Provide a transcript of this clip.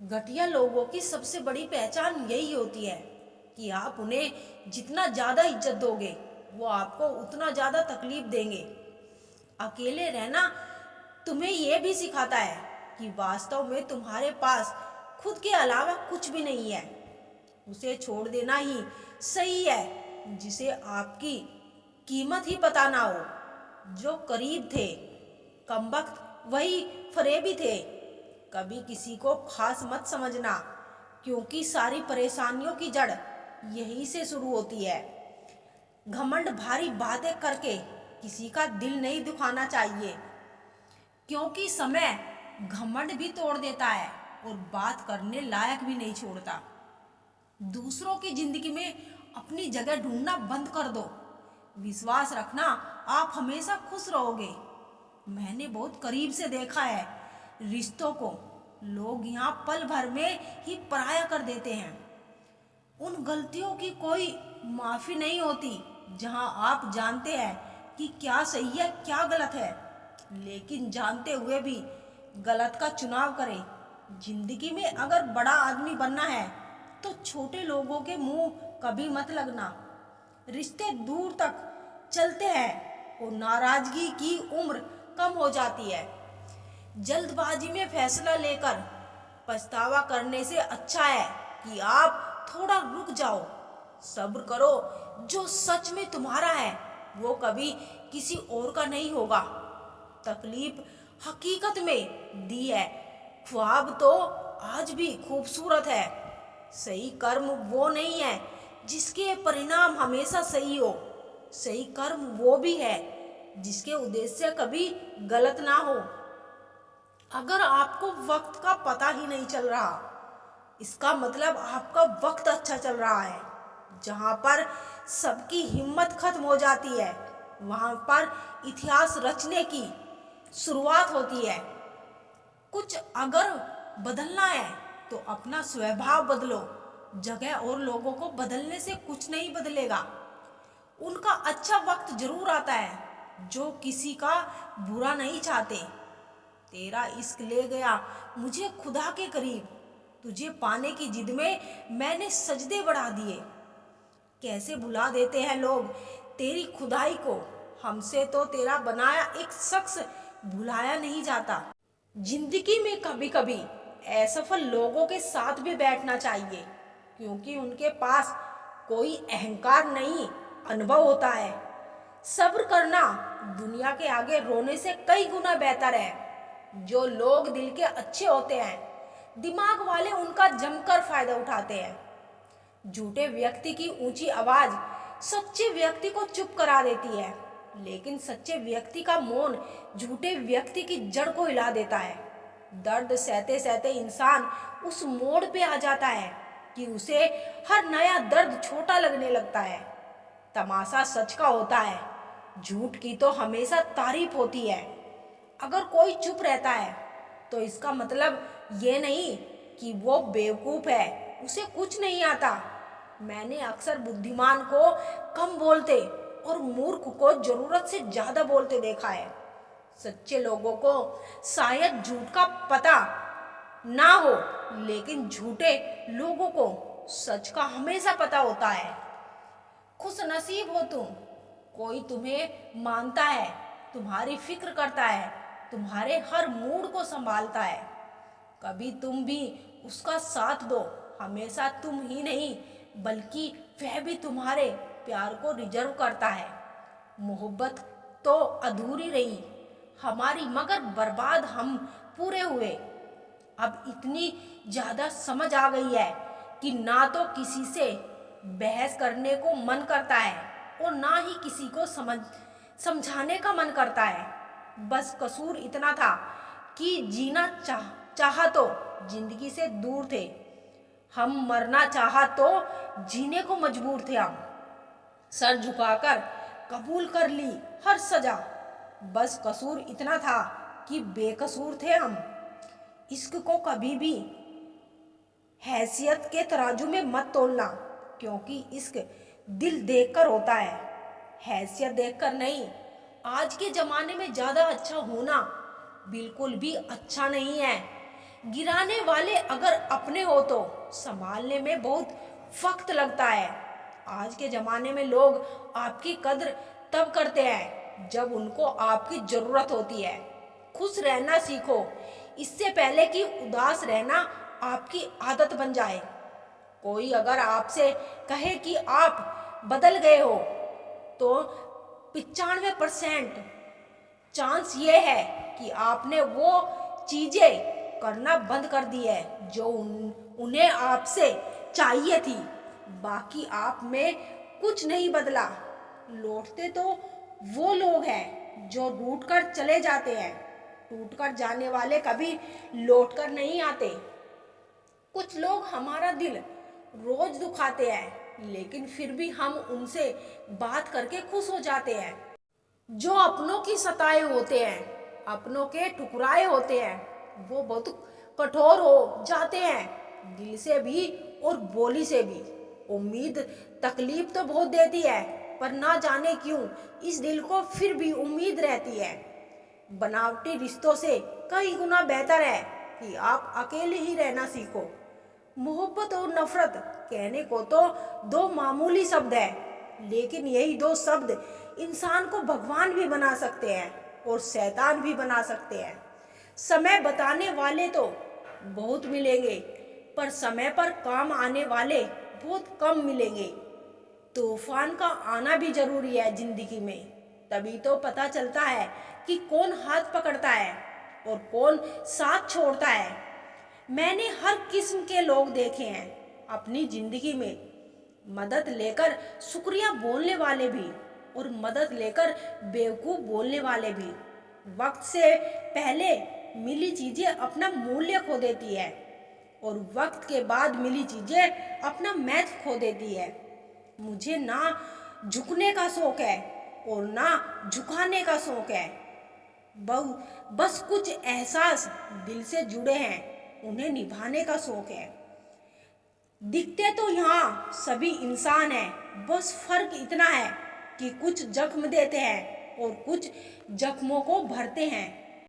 घटिया लोगों की सबसे बड़ी पहचान यही होती है कि आप उन्हें जितना ज़्यादा इज्जत दोगे वो आपको उतना ज़्यादा तकलीफ देंगे। अकेले रहना तुम्हें यह भी सिखाता है कि वास्तव में तुम्हारे पास खुद के अलावा कुछ भी नहीं है। उसे छोड़ देना ही सही है जिसे आपकी कीमत ही पता ना हो। जो करीब थे कमबख्त वही फरेबी थे। कभी किसी को खास मत समझना क्योंकि सारी परेशानियों की जड़ यहीं से शुरू होती है। घमंड भारी बातें करके किसी का दिल नहीं दुखाना चाहिए क्योंकि समय घमंड भी तोड़ देता है और बात करने लायक भी नहीं छोड़ता। दूसरों की जिंदगी में अपनी जगह ढूंढना बंद कर दो। विश्वास रखना आप हमेशा खुश रहोगे। मैंने बहुत करीब से देखा है रिश्तों को लोग यहाँ पल भर में ही पराया कर देते हैं। उन गलतियों की कोई माफी नहीं होती जहाँ आप जानते हैं कि क्या सही है क्या गलत है, लेकिन जानते हुए भी गलत का चुनाव करें। जिंदगी में अगर बड़ा आदमी बनना है तो छोटे लोगों के मुंह कभी मत लगना। रिश्ते दूर तक चलते हैं और नाराजगी की उम्र कम हो जाती है। जल्दबाजी में फैसला लेकर पछतावा करने से अच्छा है कि आप थोड़ा रुक जाओ, सब्र करो। जो सच में तुम्हारा है वो कभी किसी और का नहीं होगा। तकलीफ हकीकत में दी है, ख्वाब तो आज भी खूबसूरत है। सही कर्म वो नहीं है जिसके परिणाम हमेशा सही हो। सही कर्म वो भी है जिसके उद्देश्य कभी गलत ना हो। अगर आपको वक्त का पता ही नहीं चल रहा इसका मतलब आपका वक्त अच्छा चल रहा है। जहाँ पर सबकी हिम्मत खत्म हो जाती है वहाँ पर इतिहास रचने की शुरुआत होती है। कुछ अगर बदलना है तो अपना स्वभाव बदलो। जगह और लोगों को बदलने से कुछ नहीं बदलेगा। उनका अच्छा वक्त जरूर आता है जो किसी का बुरा नहीं चाहते। तेरा इश्क ले गया मुझे खुदा के करीब, तुझे पाने की जिद में मैंने सजदे बढ़ा दिए। कैसे भुला देते हैं लोग तेरी खुदाई को। हमसे तो तेरा बनाया एक शख्स भुलाया नहीं जाता। जिंदगी में कभी कभी असफल लोगों के साथ भी बैठना चाहिए क्योंकि उनके पास कोई अहंकार नहीं अनुभव होता है। सब्र करना दुनिया के आगे रोने से कई गुना बेहतर है। जो लोग दिल के अच्छे होते हैं दिमाग वाले उनका जमकर फायदा उठाते हैं। झूठे व्यक्ति की ऊंची आवाज सच्चे व्यक्ति को चुप करा देती है, लेकिन सच्चे व्यक्ति का मौन झूठे व्यक्ति की जड़ को हिला देता है। दर्द सहते सहते इंसान उस मोड़ पे आ जाता है कि उसे हर नया दर्द छोटा लगने लगता है। तमाशा सच का होता है, झूठ की तो हमेशा तारीफ होती है। अगर कोई चुप रहता है तो इसका मतलब ये नहीं कि वो बेवकूफ है, उसे कुछ नहीं आता। मैंने अक्सर बुद्धिमान को कम बोलते और मूर्ख को जरूरत से ज्यादा बोलते देखा है। सच्चे लोगों को शायद झूठ का पता ना हो, लेकिन झूठे लोगों को सच का हमेशा पता होता है। खुश नसीब हो तुम, कोई तुम्हें मानता है, तुम्हारी फिक्र करता है, तुम्हारे हर मूड को संभालता है। कभी तुम भी उसका साथ दो। हमेशा तुम ही नहीं बल्कि वह भी तुम्हारे प्यार को रिजर्व करता है। मोहब्बत तो अधूरी रही हमारी मगर बर्बाद हम पूरे हुए। अब इतनी ज्यादा समझ आ गई है कि ना तो किसी से बहस करने को मन करता है और ना ही किसी को समझाने का मन करता है। बस कसूर इतना था कि जीना चाहा तो जिंदगी से दूर थे, हम मरना चाहा तो जीने को मजबूर थे। हम सर झुकाकर कबूल कर ली हर सजा। बस कसूर इतना था कि बेकसूर थे हम। इश्क को कभी भी हैसियत के तराजू में मत तोलना क्योंकि इश्क दिल देखकर होता है, हैसियत देखकर नहीं। आज के जमाने में ज्यादा अच्छा होना बिल्कुल भी अच्छा नहीं है। गिराने वाले अगर अपने हो तो संभालने में बहुत वक्त लगता है। आज के ज़माने में लोग आपकी कद्र तब करते हैं जब उनको आपकी ज़रूरत होती है। खुश रहना सीखो, इससे पहले कि उदास रहना आपकी आदत बन जाए। कोई अगर आपसे कहे कि आप बदल गए हो तो 95% चांस ये है कि आपने वो चीज़ें करना बंद कर दी है जो उन्हें आपसे चाहिए थी। बाकी आप में कुछ नहीं बदला। लौटते तो वो लोग हैं जो रूठ कर चले जाते हैं। टूट कर जाने वाले कभी लौट कर नहीं आते। कुछ लोग हमारा दिल रोज दुखाते हैं, लेकिन फिर भी हम उनसे बात करके खुश हो जाते हैं। जो अपनों की सताए होते हैं, अपनों के ठुकराए होते हैं, वो बहुत कठोर हो जाते हैं, दिल से भी और बोली से भी। उम्मीद तकलीफ तो बहुत देती है, पर ना जाने क्यों इस दिल को फिर भी उम्मीद रहती है। बनावटी रिश्तों से कई गुना बेहतर है कि आप अकेले ही रहना सीखो। मोहब्बत और नफरत कहने को तो दो मामूली शब्द है, लेकिन यही दो शब्द इंसान को भगवान भी बना सकते हैं और शैतान भी बना सकते हैं। समय बताने वाले तो बहुत मिलेंगे, पर समय पर काम आने वाले बहुत कम मिलेंगे। तूफान का आना भी जरूरी है जिंदगी में, तभी तो पता चलता है कि कौन हाथ पकड़ता है और कौन साथ छोड़ता है। मैंने हर किस्म के लोग देखे हैं अपनी जिंदगी में, मदद लेकर शुक्रिया बोलने वाले भी और मदद लेकर बेवकूफ़ बोलने वाले भी। वक्त से पहले मिली चीज़ें अपना मूल्य खो देती है और वक्त के बाद मिली चीज़ें अपना महत्व खो देती है। मुझे ना झुकने का शौक है और ना झुकाने का शौक है। बस कुछ एहसास दिल से जुड़े हैं, उन्हें निभाने का शौक है। दिखते तो यहाँ सभी इंसान हैं, बस फर्क इतना है कि कुछ जख्म देते हैं और कुछ जख्मों को भरते हैं।